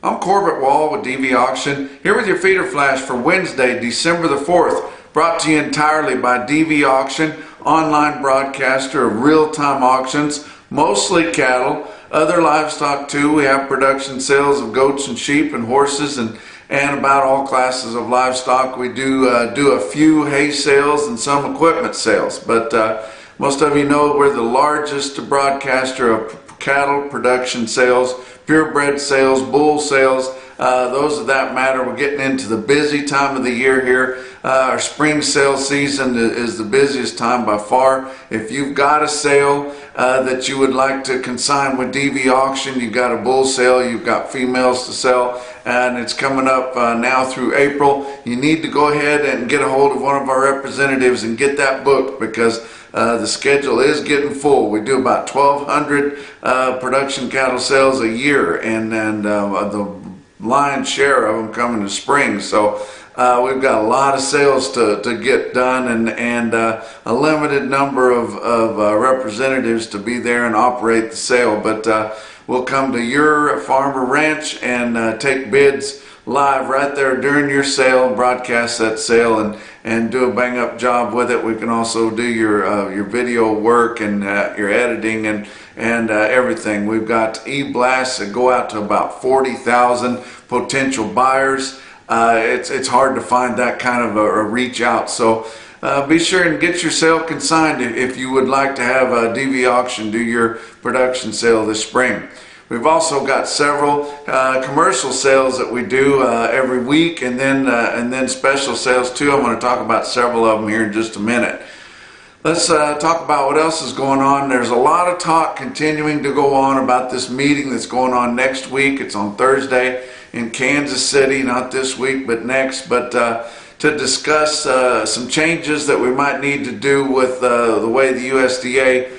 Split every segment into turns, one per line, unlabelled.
I'm Corbett Wall with DV Auction, here with your feeder flash for Wednesday, December the 4th, brought to you entirely by DV Auction, online broadcaster of real-time auctions, mostly cattle, other livestock too. We have production sales of goats and sheep and horses and about all classes of livestock. We do a few hay sales and some equipment sales, but most of you know we're the largest broadcaster of cattle production sales, purebred sales, bull sales, those of that matter. We're getting into the busy time of the year here. Our spring sale season is the busiest time by far. If you've got a sale that you would like to consign with DV Auction, you've got a bull sale, you've got females to sell, and it's coming up now through April, you need to go ahead and get a hold of one of our representatives and get that booked, because the schedule is getting full. We do about 1,200 production cattle sales a year, and the lion's share of them come in the spring. So we've got a lot of sales to get done, and a limited number of representatives to be there and operate the sale. But we'll come to your farm or ranch and take bids live right there during your sale, broadcast that sale, and do a bang-up job with it. We can also do your video work and your editing and everything. We've got e-blasts that go out to about 40,000 potential buyers. It's hard to find that kind of a reach out. So be sure and get your sale consigned if you would like to have a DV Auction do your production sale this spring. We've also got several commercial sales that we do every week, and then special sales too. I'm going to talk about several of them here in just a minute. Let's talk about what else is going on. There's a lot of talk continuing to go on about this meeting that's going on next week. It's on Thursday in Kansas City, not this week but next, but to discuss some changes that we might need to do with the way the USDA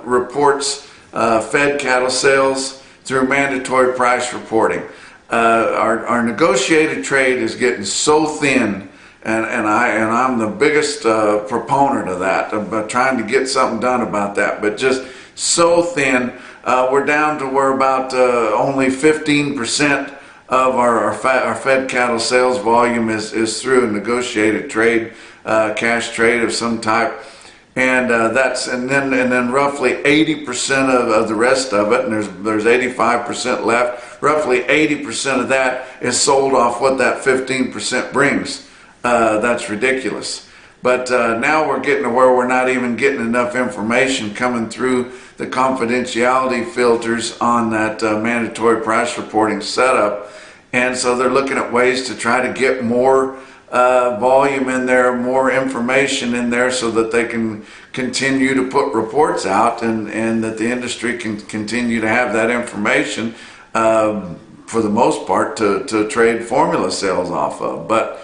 reports fed cattle sales through mandatory price reporting. Our negotiated trade is getting so thin, and I'm the biggest proponent of that, of trying to get something done about that, but just so thin. We're down to where about only 15% of our fed cattle sales volume is through a negotiated trade, cash trade of some type. And then roughly 80% of the rest of it, and there's 85% left. Roughly 80% of that is sold off what that 15% brings. That's ridiculous. But now we're getting to where we're not even getting enough information coming through the confidentiality filters on that mandatory price reporting setup, and so they're looking at ways to try to get more volume in there, more information in there, so that they can continue to put reports out, and that the industry can continue to have that information for the most part to trade formula sales off of. But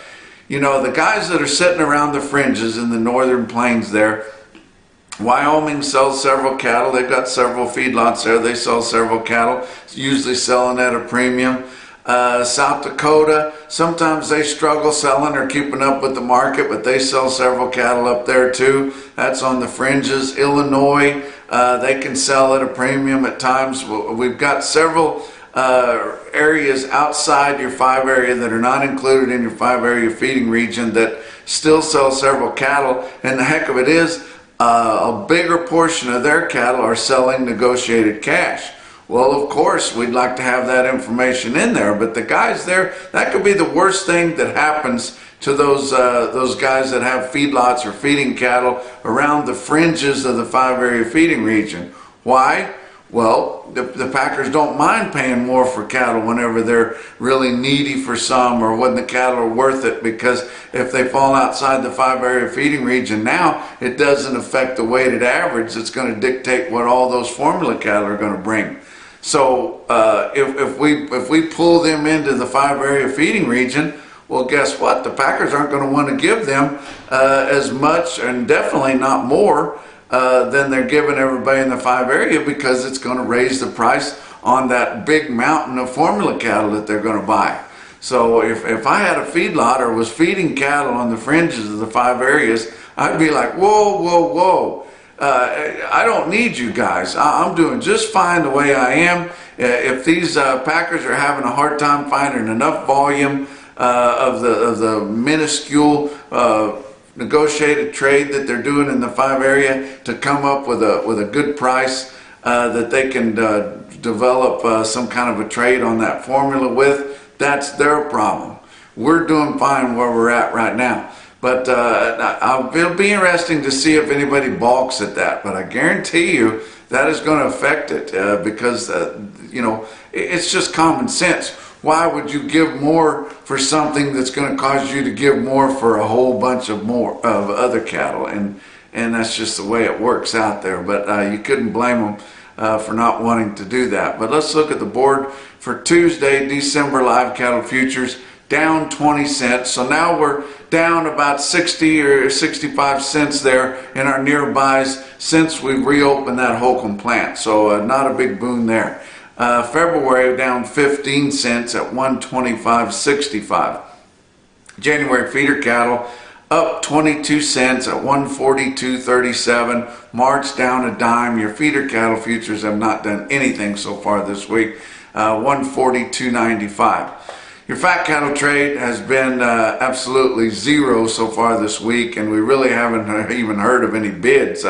you know, the guys that are sitting around the fringes in the northern plains there, Wyoming sells several cattle. They've got several feedlots there. They sell several cattle, usually selling at a premium. South Dakota, sometimes they struggle selling or keeping up with the market, but they sell several cattle up there too. That's on the fringes. Illinois, they can sell at a premium at times. We've got several areas outside your 5 area that are not included in your 5 area feeding region that still sell several cattle, and the heck of it is, a bigger portion of their cattle are selling negotiated cash. Well, of course, we'd like to have that information in there, but the guys there, that could be the worst thing that happens to those guys that have feedlots or feeding cattle around the fringes of the 5 area feeding region. Why? Well, the packers don't mind paying more for cattle whenever they're really needy for some, or when the cattle are worth it, because if they fall outside the 5 area feeding region now, it doesn't affect the weighted average. It's going to dictate what all those formula cattle are going to bring. So if we pull them into the 5 area feeding region, well, guess what? The packers aren't going to want to give them as much, and definitely not more, than they're giving everybody in the 5 area, because it's going to raise the price on that big mountain of formula cattle that they're going to buy. So if I had a feedlot or was feeding cattle on the fringes of the 5 areas, I'd be like, whoa, whoa, whoa. I don't need you guys. I'm doing just fine the way I am. If these packers are having a hard time finding enough volume of the minuscule negotiated trade that they're doing in the 5 area to come up with a good price that they can develop some kind of a trade on that formula with, that's their problem. We're doing fine where we're at right now. But it'll be interesting to see if anybody balks at that. But I guarantee you that is going to affect it because, you know, it's just common sense. Why would you give more for something that's going to cause you to give more for a whole bunch of other cattle? And that's just the way it works out there. But you couldn't blame them for not wanting to do that. But let's look at the board for Tuesday, December live cattle futures. Down 20 cents. So now we're down about 60 or 65 cents there in our nearbys since we've reopened that Holcomb plant. So not a big boon there. February down 15 cents at 125.65. January feeder cattle up 22 cents at 142.37. March down a dime. Your feeder cattle futures have not done anything so far this week. 142.95. Your fat cattle trade has been absolutely zero so far this week, and we really haven't even heard of any bids.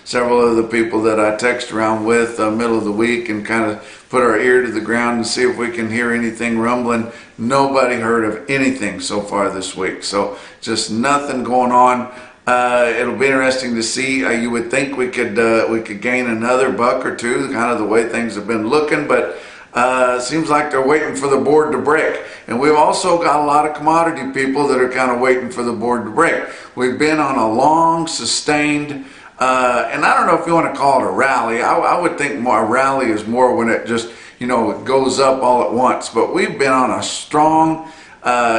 Several of the people that I text around with middle of the week and kind of put our ear to the ground and see if we can hear anything rumbling. Nobody heard of anything so far this week. So just nothing going on. It'll be interesting to see. You would think we could gain another buck or two, kind of the way things have been looking, but seems like they're waiting for the board to break. And we've also got a lot of commodity people that are kind of waiting for the board to break. We've been on a long, sustained, and I don't know if you want to call it a rally. I would think more a rally is more when it just, you know, it goes up all at once. But we've been on a strong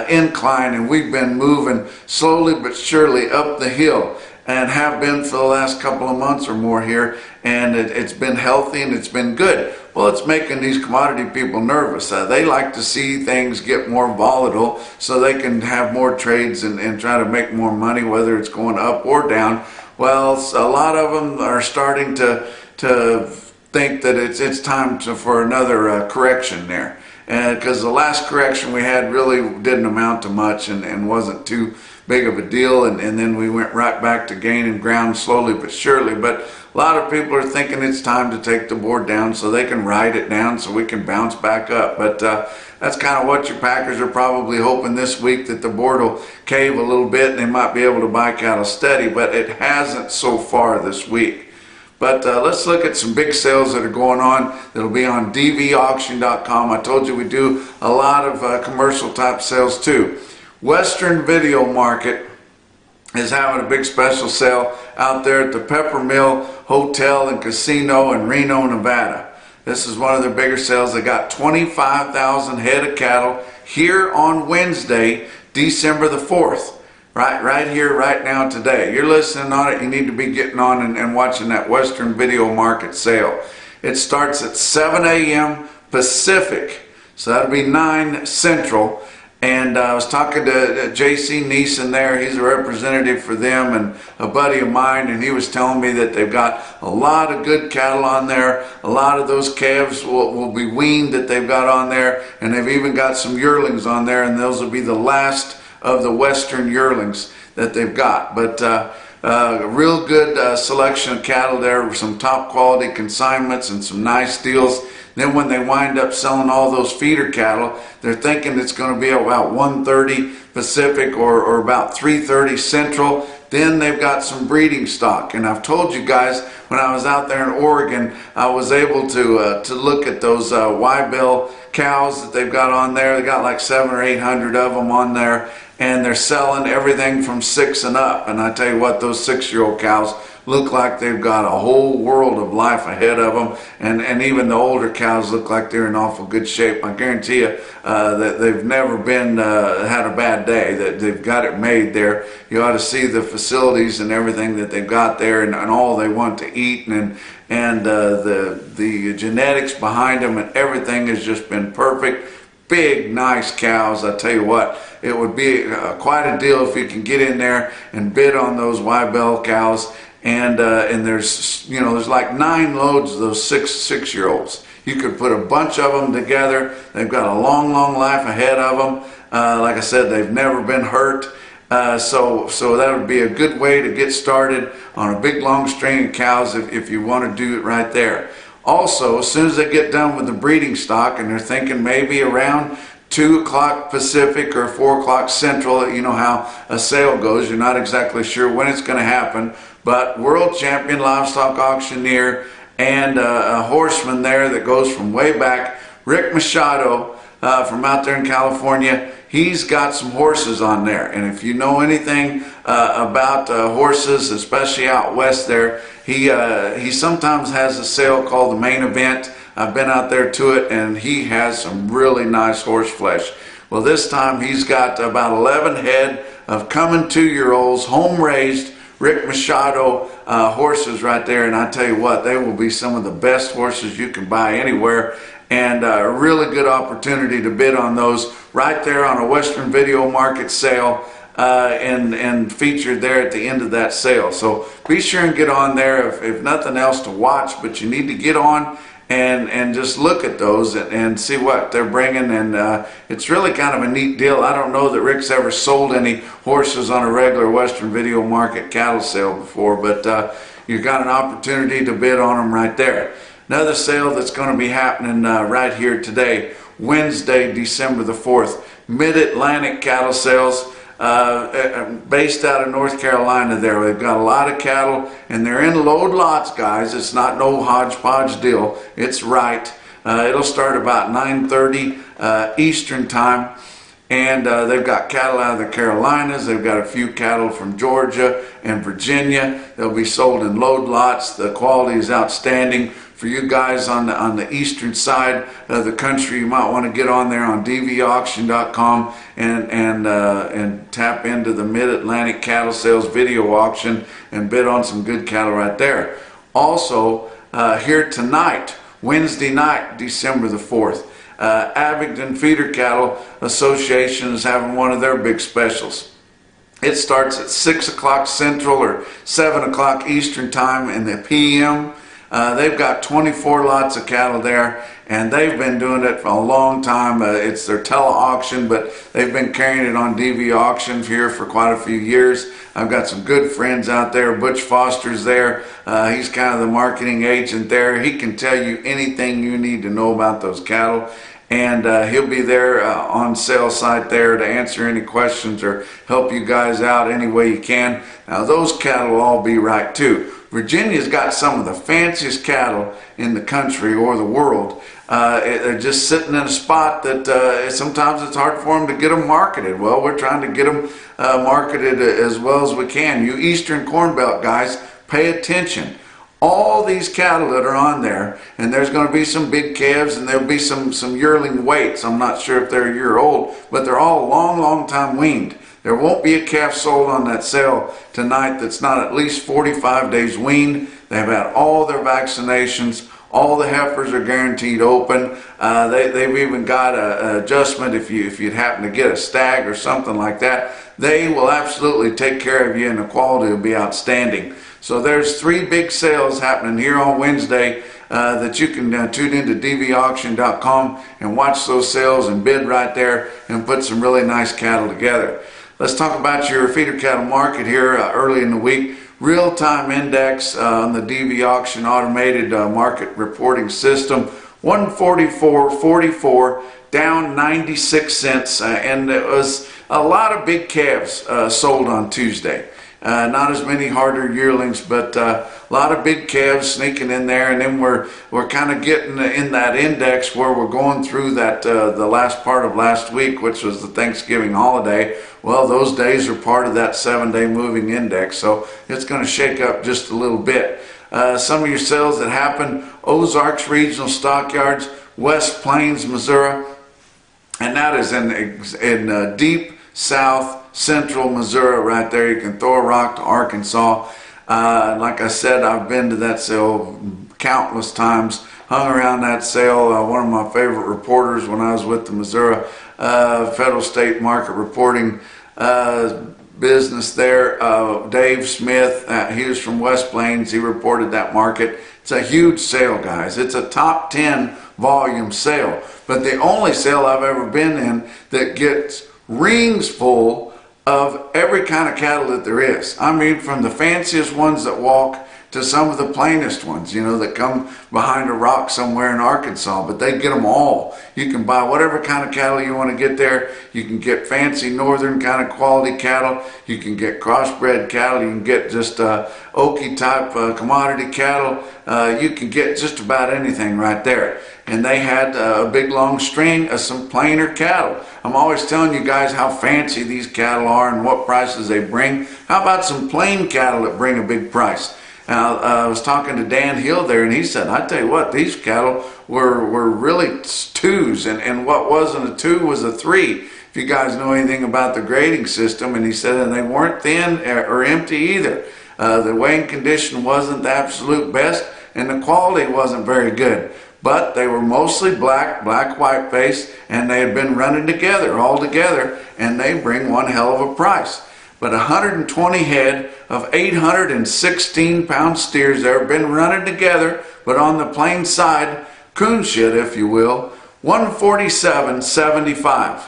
incline, and we've been moving slowly but surely up the hill, and have been for the last couple of months or more here, and it's been healthy and it's been good. Well, it's making these commodity people nervous. They like to see things get more volatile so they can have more trades and try to make more money, whether it's going up or down. Well, a lot of them are starting to think that it's time for another correction there. Because the last correction we had really didn't amount to much and wasn't too big of a deal, and then we went right back to gaining ground slowly but surely. But a lot of people are thinking it's time to take the board down so they can ride it down so we can bounce back up. But that's kind of what your packers are probably hoping this week, that the board will cave a little bit and they might be able to buy cattle steady, but it hasn't so far this week. But let's look at some big sales that are going on that'll be on dvauction.com. I told you we do a lot of commercial type sales too. Western Video Market is having a big special sale out there at the Peppermill Hotel and Casino in Reno, Nevada. This is one of their bigger sales. They got 25,000 head of cattle here on Wednesday, December the 4th. Right here, right now, today. You're listening on it, you need to be getting on and watching that Western Video Market sale. It starts at 7 a.m. Pacific, so that'll be 9 Central. And I was talking to J.C. Neeson there. He's a representative for them and a buddy of mine, and he was telling me that they've got a lot of good cattle on there. A lot of those calves will be weaned that they've got on there, and they've even got some yearlings on there, and those will be the last of the Western yearlings that they've got. But a real good selection of cattle there with some top quality consignments and some nice deals. Then when they wind up selling all those feeder cattle, they're thinking it's going to be about 1:30 Pacific or about 3:30 Central. Then they've got some breeding stock. And I've told you guys, when I was out there in Oregon, I was able to look at those Y-bill cows that they've got on there. They got like 700 or 800 of them on there, and they're selling everything from 6 and up. And I tell you what, those 6-year-old cows look like they've got a whole world of life ahead of them, and even the older cows look like they're in awful good shape. I guarantee you that they've never been had a bad day, that they've got it made there. You ought to see the facilities and everything that they've got there, and all they want to eat, and the genetics behind them, and everything has just been perfect. Big, nice cows. I tell you what, it would be quite a deal if you can get in there and bid on those Y-bill cows and there's like 9 loads of those six-year-olds. You could put a bunch of them together. They've got a long life ahead of them. Like I said, they've never been hurt. So that would be a good way to get started on a big long string of cows if you want to do it right there. Also, as soon as they get done with the breeding stock and they're thinking maybe around 2 o'clock Pacific or 4 o'clock Central, you know how a sale goes, you're not exactly sure when it's going to happen, but world champion livestock auctioneer and a horseman there that goes from way back, Rick Machado from out there in California, he's got some horses on there. And if you know anything about horses, especially out west there, he sometimes has a sale called the Main Event. I've been out there to it, and he has some really nice horse flesh. Well, this time he's got about 11 head of coming 2-year-olds, home raised Rick Machado horses right there. And I tell you what, they will be some of the best horses you can buy anywhere. And a really good opportunity to bid on those right there on a Western Video Market sale and featured there at the end of that sale. So be sure and get on there if nothing else to watch, but you need to get on and just look at those and see what they're bringing. And it's really kind of a neat deal. I don't know that Rick's ever sold any horses on a regular Western Video Market cattle sale before, but you've got an opportunity to bid on them right there. Another sale that's going to be happening right here today, Wednesday, December the 4th. Mid-Atlantic cattle sales based out of North Carolina there. They've got a lot of cattle, and they're in load lots, guys. It's not no hodgepodge deal. It's right. It'll start about 9:30 Eastern time. And they've got cattle out of the Carolinas. They've got a few cattle from Georgia and Virginia. They'll be sold in load lots. The quality is outstanding. For you guys on the eastern side of the country, you might want to get on there on dvauction.com and tap into the Mid-Atlantic Cattle Sales video auction and bid on some good cattle right there. Also, here tonight, Wednesday night, December the 4th, Abingdon Feeder Cattle Association is having one of their big specials. It starts at 6 o'clock Central or 7 o'clock Eastern time in the PM. They've got 24 lots of cattle there, and they've been doing it for a long time. It's their tele-auction, but they've been carrying it on DV Auctions here for quite a few years. I've got some good friends out there. Butch Foster's there. He's kind of the marketing agent there. He can tell you anything you need to know about those cattle. And he'll be there on sale site there to answer any questions or help you guys out any way you can. Now those cattle will all be right too. Virginia's got some of the fanciest cattle in the country or the world. They're just sitting in a spot that sometimes it's hard for them to get them marketed. Well, we're trying to get them marketed as well as we can. You Eastern Corn Belt guys, pay attention. All these cattle that are on there, and there's going to be some big calves and there'll be some yearling weights. I'm not sure if they're a year old, but they're all long time weaned. There won't be a calf sold on that sale tonight that's not at least 45 days weaned. They've had all their vaccinations. All the heifers are guaranteed open. They've even got an adjustment if you'd happen to get a stag or something like that. They will absolutely take care of you, and the quality will be outstanding. So there's 3 big sales happening here on Wednesday that you can tune into dvauction.com and watch those sales and bid right there and put some really nice cattle together. Let's talk about your feeder cattle market here early in the week. Real-time index on the DV Auction automated market reporting system, 144.44, down 96 cents, and it was a lot of big calves sold on Tuesday. Not as many harder yearlings, but a lot of big calves sneaking in there, and then we're kind of getting in that index where we're going through that the last part of last week, which was the Thanksgiving holiday. Well, those days are part of that 7-day moving index, so it's going to shake up just a little bit. Some of your sales that happen: Ozarks Regional Stockyards, West Plains, Missouri, and that is in deep south central Missouri right there. You can throw a rock to Arkansas. Like I said, I've been to that sale countless times, hung around that sale. One of my favorite reporters when I was with the Missouri Federal State Market Reporting business there. Dave Smith, he was from West Plains. He reported that market. It's a huge sale, guys. It's a top 10 volume sale, but the only sale I've ever been in that gets rings full of every kind of cattle that there is. I mean, from the fanciest ones that walk to some of the plainest ones, you know, that come behind a rock somewhere in Arkansas, but they get them all. You can buy whatever kind of cattle you want to get there. You can get fancy northern kind of quality cattle. You can get crossbred cattle. You can get just Okie type commodity cattle. You can get just about anything right there. And they had a big long string of some plainer cattle. I'm always telling you guys how fancy these cattle are and what prices they bring. How about some plain cattle that bring a big price? I was talking to Dan Hill there, and he said, I tell you what, these cattle were really twos, and what wasn't a two was a three, if you guys know anything about the grading system. And he said, and they weren't thin or empty either. The weighing condition wasn't the absolute best, and the quality wasn't very good. But they were mostly black-white face, and they had been running together, all together, and they bring one hell of a price. But 120 head of 816-pound steers there have been running together, but on the plain side, coon shit, if you will, 147.75.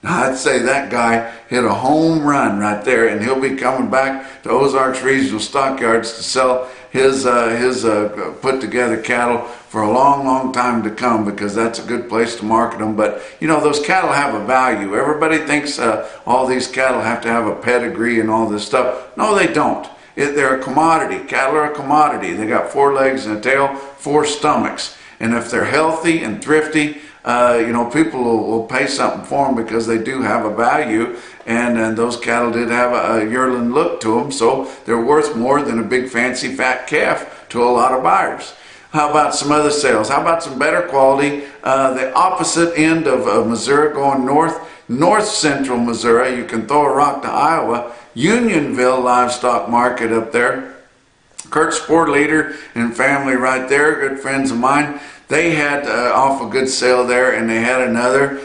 Now, I'd say that guy hit a home run right there, and he'll be coming back to Ozarks Regional Stockyards to sell his put-together cattle for a long time to come, because that's a good place to market them. But, you know, those cattle have a value. Everybody thinks all these cattle have to have a pedigree and all this stuff. No, they don't. They're a commodity. Cattle are a commodity. They got 4 legs and a tail, 4 stomachs. And if they're healthy and thrifty, you know, people will pay something for them because they do have a value, and those cattle did have a yearling look to them, so they're worth more than a big fancy fat calf to a lot of buyers. How about some other sales? How about some better quality? The opposite end of Missouri, going north central Missouri, you can throw a rock to Iowa, Unionville livestock market up there. Kurt Sportleader and family right there, good friends of mine. They had awful good sale there, and they had another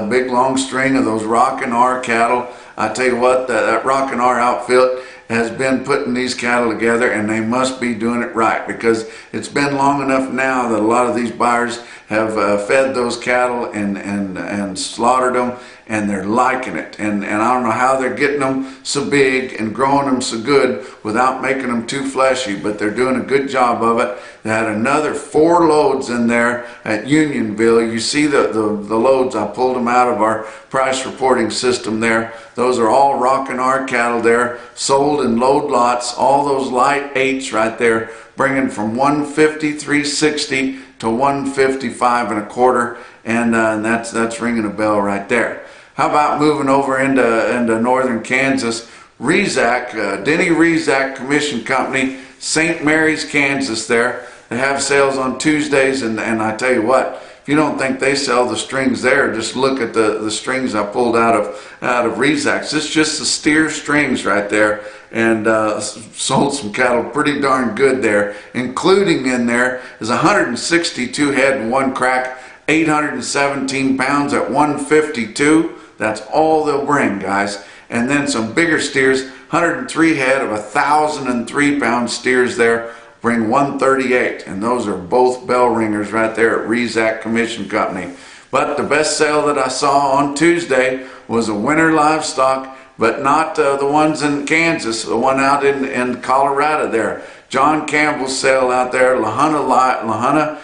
big long string of those Rockin' R cattle. I tell you what, that Rockin' R outfit has been putting these cattle together, and they must be doing it right, because it's been long enough now that a lot of these buyers have fed those cattle and slaughtered them, and they're liking it. And I don't know how they're getting them so big and growing them so good without making them too fleshy, but they're doing a good job of it. They had another 4 loads in there at Unionville. You see the loads, I pulled them out of our price reporting system there. Those are all Rockin' R cattle there, sold in load lots, all those light 8s right there, bringing from 150, 360 to 155 and a quarter, and that's ringing a bell right there. How about moving over into northern Kansas? Rezac, Denny Rezac Commission Company, St. Mary's, Kansas there. They have sales on Tuesdays, and I tell you what, if you don't think they sell the strings there, just look at the strings I pulled out of Rezac's. It's just the steer strings right there, and sold some cattle pretty darn good there. Including in there is 162 head in one crack, 817 pounds at 152. That's all they'll bring, guys. And then some bigger steers, 103 head of 1,003 pound steers there, bring 138. And those are both bell ringers right there at Rezac Commission Company. But the best sale that I saw on Tuesday was a winter livestock, but not the ones in Kansas, the one out in Colorado there. John Campbell's sale out there, Lahana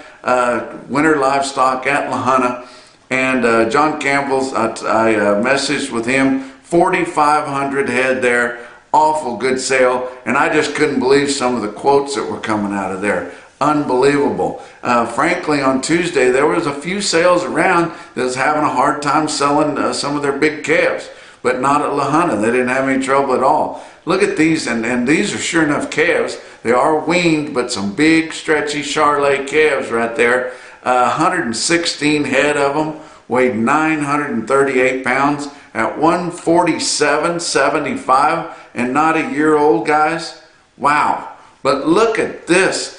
winter livestock at Lahana. And John Campbell's, I messaged with him, 4,500 head there, awful good sale, and I just couldn't believe some of the quotes that were coming out of there. Unbelievable. Frankly, on Tuesday, there was a few sales around that was having a hard time selling some of their big calves, but not at Lahana. They didn't have any trouble at all. Look at these, and these are sure enough calves. They are weaned, but some big, stretchy Charolais calves right there. 116 head of them, weighed 938 pounds at 147.75, and not a year old, guys. Wow. But look at this.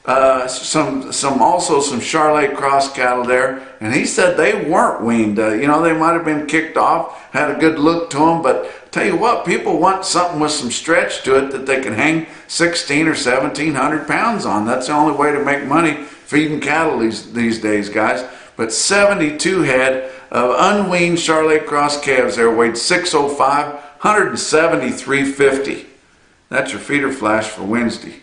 Also some Charolais cross cattle there, and he said they weren't weaned. You know, they might have been kicked off, had a good look to them, but Tell you what, people want something with some stretch to it that they can hang 16 or 1700 pounds on. That's the only way to make money feeding cattle these days, guys. But 72 head of unweaned Charolais cross calves there, weighed 605, 173.50. That's your feeder flash for Wednesday.